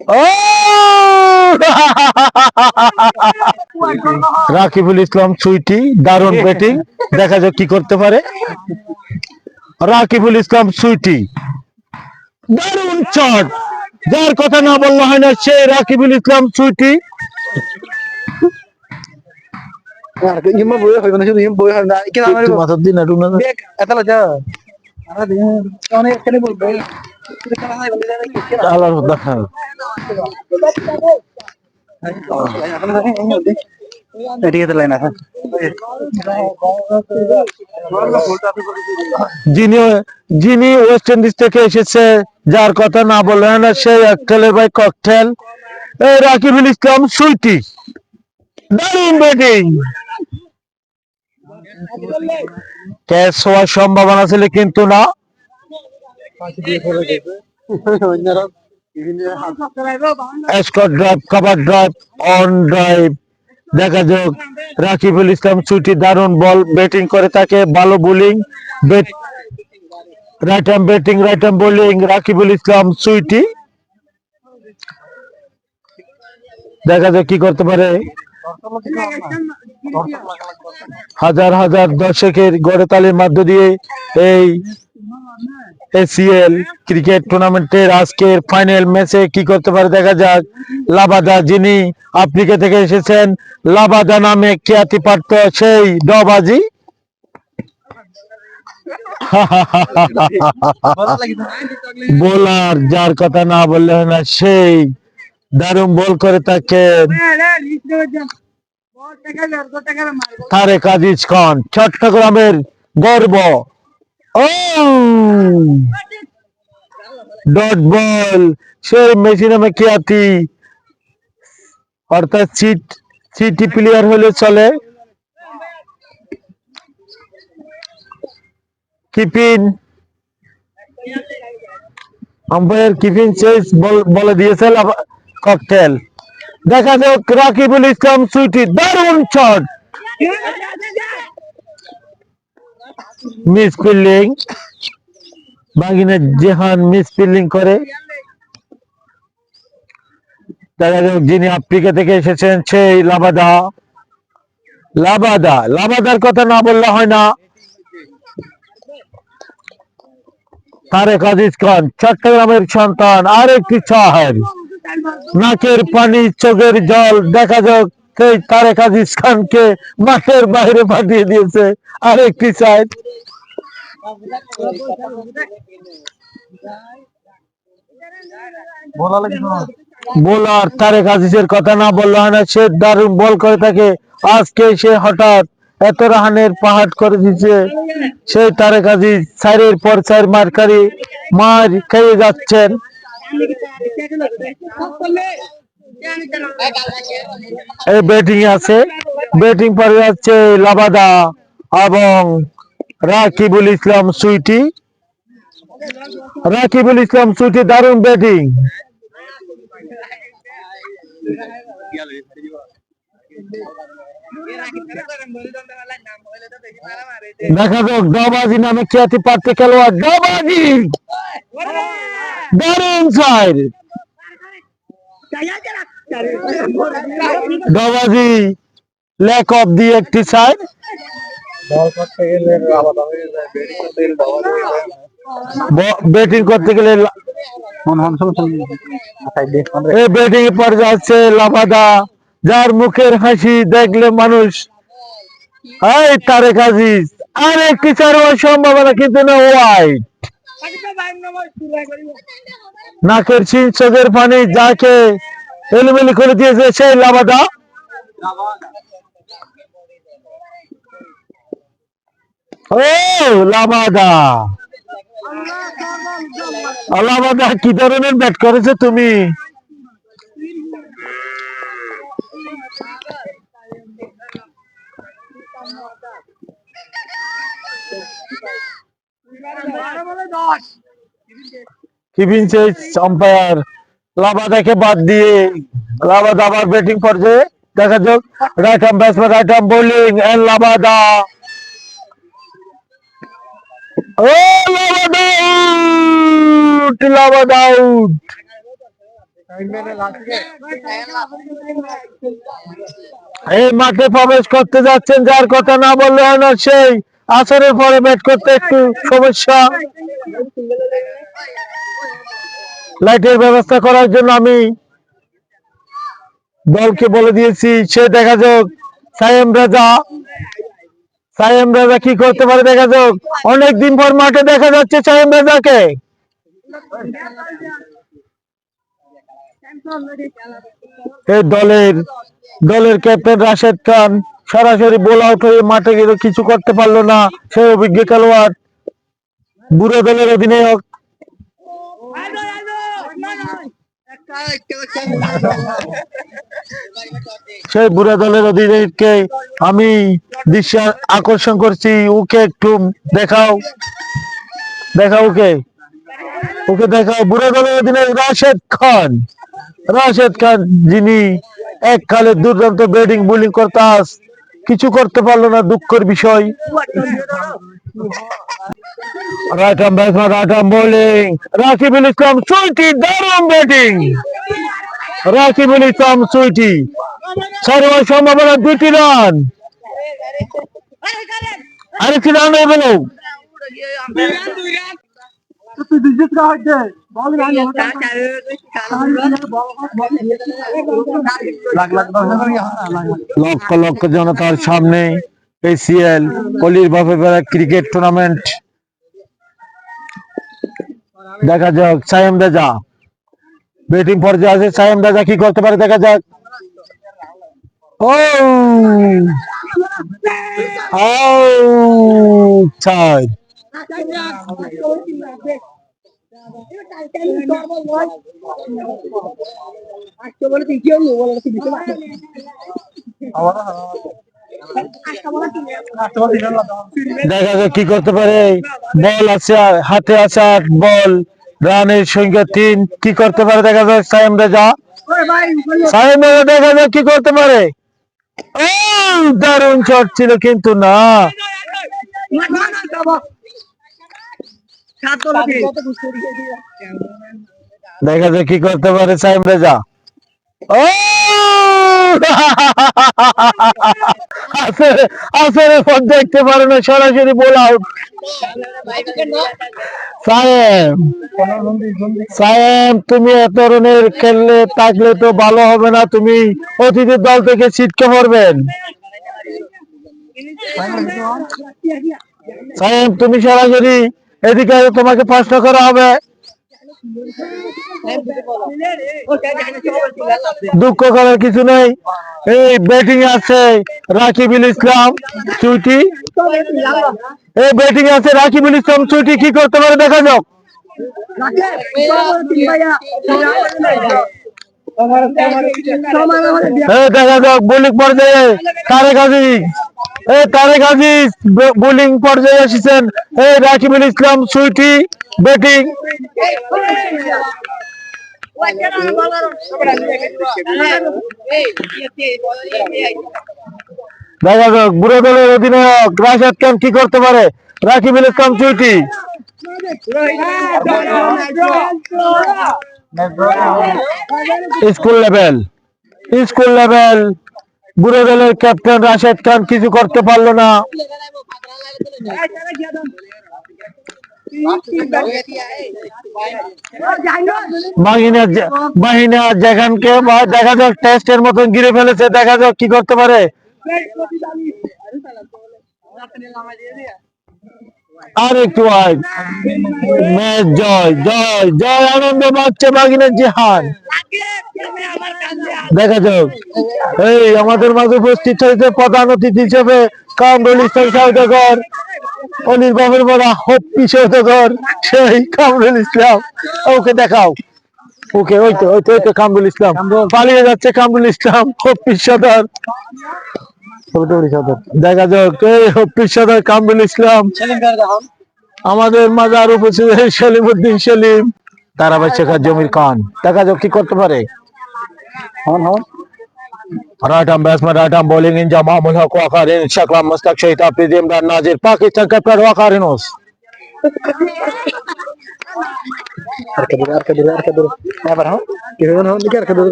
ও রাকিবুল ইসলাম সুইটি দারুণ ব্যাটিং, দেখা যাক কি করতে পারে। রাকিবুল ইসলাম সুইটি দারুণ শট, যার কথা না বললে হয় না, সে রাকিবুল ইসলাম সুইটি। মাথার দিন যিনি যিনি ওয়েস্ট ইন্ডিজ থেকে এসেছে, যার কথা না বললে হয় না, সেই ককটেলের ভাই ককটেল, রাকিবুল ইসলাম সুইটি দারুণ ব্যাটিং। ক্যাচ হওয়ার সম্ভাবনা ছিল কিন্তু না। Scott drive, cover drive, on drive, দেখা যাক। রাকিবুল ইসলাম সুইটি দারুণ বল ব্যাটিং করে থাকে, ভালো bowling, right arm batting, right arm bowling, Rakibul Islam Sweety, দেখা যাক কি করতে পারে। হাজার হাজার দর্শকের গড়ে তালির মধ্য দিয়ে এই এসিএল ক্রিকেট টুর্নামেন্টের আজকের ফাইনাল ম্যাচে কি করতে পারে দেখা যাক। লাবাদা, যিনি আফ্রিকা থেকে এসেছেন, লাবাদা নামে খ্যাতিপ্রাপ্ত সেই ডবাজি, বোলার, যার কথা না বললে হয় না, সেই দারুণ বল করে থাকেন তারেক আজিজ খান, চট্টগ্রামের গর্ব। ও ডট বল, সেই মেসি নামে খ্যাতি, অর্থাৎ সিটি প্লেয়ার হলে চলে। কিপিন, আম্পায়ার কিপিন চেস বলে দিয়েছে ককটেল। দেখা যাক রাকিবুল ইসলাম সুইটি, দারুণ shot, miss fielding, Bagina Jahan miss fielding করে। দেখা যাক যিনি আফ্রিকা থেকে এসেছেন সেই লাবাদা, লাবাদার কথা না বললে হয় না। তারেক আজিজ খান, চট্টগ্রামের সন্তান, আরেকটি চার, নাকের পানি চোখের জল, দেখা যাক সেই তারেক আজিজ খানকে মাঠের বাইরে পাঠিয়ে দিয়েছে, আরেকটি চার। বোলার তারেক আজিজের কথা না বললে হয় না, সে দারুণ বল করে থাকে। আজকে সে হঠাৎ এত রানের পাহাড় করে দিচ্ছে সেই তারেক আজিজ, চারের পর চার মার খেয়ে যাচ্ছেন। এই ব্যাটিং আছে, ব্যাটিং পরে যাচ্ছে লাবাদা এবং রাকিবুল ইসলাম সুইটি। রাকিবুল ইসলাম সুইটি দারুণ ব্যাটিং, দেখা যাক। ডবাজি নামে খ্যাতিপ্রাপ্ত খেলোয়াড় ডবাজি, দারুণ সাইড, ডবাজি লেক অফ দিয়ে একটি সাইড। ব্যাটিং করতে গেলে ব্যাটিং এ পরে যাচ্ছে লাবাদা, যার মুখের হাসি দেখলে মানুষ, এই তারেক আজিজ, আর একটি চার হওয়ার সম্ভাবনা কিন্তু না, ওয়াইড। নাকের চিন চোখের পানি যাকে এলোমেলো করে দিয়েছে সেই লাবাদা। ও লাবাদা, লাবাদা কি ধরনের ব্যাট করেছে তুমি? আম্পায়ার লাবাদাকে বাদ দিয়ে লাবাদা আবার ব্যাটিং পর্যায়ে, দেখা যাক। Right arm batsman, right arm bowling, and Rabada, ও লাবাদা আউট, লাবাদা আউট। এই মাঠে প্রবেশ করতে যাচ্ছেন, যার কথা না বললে হয় না, সেই আসরের পরে ব্যাট করতে একটু সমস্যা। লাইটের ব্যবস্থা করার জন্য আমি দলকে বলে দিয়েছি, সে দেখা যাক সায়েম রাজা। সায়েম রাজা কি করতে পারে দেখা যাক। অনেকদিন পর মাঠে দেখা যাচ্ছে সায়েম রাজাকে। এই দলের ক্যাপ্টেন রাশেদ খান সরাসরি বোল আউট হয়ে মাঠে গিয়ে কিছু করতে পারলো না। সে অভিজ্ঞ খেলোয়াড়, বুড়ো দলের অধিনায়ক। সেই বুড়ো দলের অধিনায়ককে আমি দৃশ্য আকর্ষণ করছি। ওকে একটু দেখাও, দেখাও ওকে, ওকে দেখাও। বুড়ো দলের অধিনায়ক রাশেদ খান, রাশেদ খান যিনি এককালে দুর্দান্ত ব্যাটিং বোলিং করতে কিছু করতে পারলো না, দুঃখের বিষয়। Right arm batsman, right arm bowling Rakibul Islam Sweety, দারুণ ব্যাটিং রাকিবুল ইসলাম সুইটি। সর্বোচ্চ সম্ভাবনা 2টি রান, আরেকটি রান হয়ে গেল। লক্ষ লক্ষ জনতার সামনে এসিএল কলির বাফে ক্রিকেট টুর্নামেন্ট। দেখা যাক সায়েম রাজা ব্যাটিং পর্যায়ে আছে। সায়েম রাজা কি করতে পারে দেখা যাক। ও আউটসাইড। দেখা যাক কি করতে পারে। বল আছে হাতে, আছে 8 বল, রানের সংখ্যা 3। কি করতে পারে দেখা যাক সায়েম রাজা। সায়েম রাজা দেখা যাক কি করতে পারে। দারুণ শট ছিল কিন্তু না। দেখা যাক কি করতে পারে সায়েম রাজা। ও আসরে পর দেখতে পারে না, সরাসরি বল আউট। সায়েম তুমি এত ধরনের খেললে থাকলে তো ভালো হবে না, তুমি অতিথির দল থেকে ছিটকে পড়বেন। সায়েম তুমি সরাসরি এদিকে তোমাকে প্রশ্ন করা হবে। দুঃখ করার কিছু নেই। এই ব্যাটিং আছে রাকিবুল ইসলাম চুইটি, এই ব্যাটিং আছে রাকিবুল ইসলাম চুইটি। কি করতে পারে দেখা যাক। দেখা যাক বোলিং পর্যায়ে তারেক আজিজ, তারেক আজিজ বোলিং পর্যায়ে এসেছেন। এই রাকিবুল ইসলাম সুইটি ব্যাটিং। দেখা যাক বুড়ো দলের অধিনায়ক রাশেদ খান কি করতে পারে। রাকিবুল ইসলাম চুইটি, স্কুল লেভেল বুড়ো দলের ক্যাপ্টেন রাশেদ খান কিছু করতে পারলো না। বাহিনা যেখানকে দেখা যাক টেস্টের মতন ঘিরে ফেলেছে। দেখা যাক কি করতে পারে। আর একটু ম্যাচ জয় জয় জয়, আনন্দ পাচ্ছে বাগিনা জিহান। দেখা যাক এই আমাদের মাঝে উপস্থিত হয়েছে প্রধান অতিথি হিসেবে কামরুল ইসলাম সওদাগর, অনির বাবুর বড়া হপ্পি সওদাগর, সেই কামরুল ইসলাম। ওকে দেখাও, ওকে ওই তো কামরুল ইসলাম পালিয়ে যাচ্ছে। কামরুল ইসলাম হপ্পি সদর, দেখা যাক এই হপ্পি সদর কামরুল ইসলাম। আমাদের মাঝে আর উপস্থিত সেলিমউদ্দিন সেলিম, তারাবাই শেখার জমির খান। দেখা যাক কি করতে পারে। Right arm batsman, right arm bowling Inzamam Mahmood Haq Waqar, ইন শাকরাম Mushtaq Shahid Afridi Imran Nazir, Pakistan captain Waqar Younis.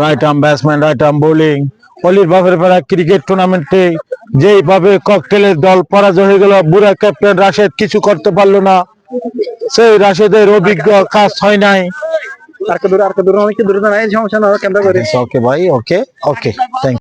Right arm batsman, right arm bowling. অলির বাপের পাড়া ক্রিকেট টুর্নামেন্টে যেইভাবে ককটেলের দল পরাজয় হয়ে গেল, বুড়া ক্যাপ্টেন রাশেদ কিছু করতে পারলো না। সেই রাশেদের অভিজ্ঞ কাজ হয় নাই। আর কে দূরে অনেক দূরে না, এই সমস্যা না, কেন্দ্র করে। ওকে ভাই, ওকে ওকে, থ্যাংক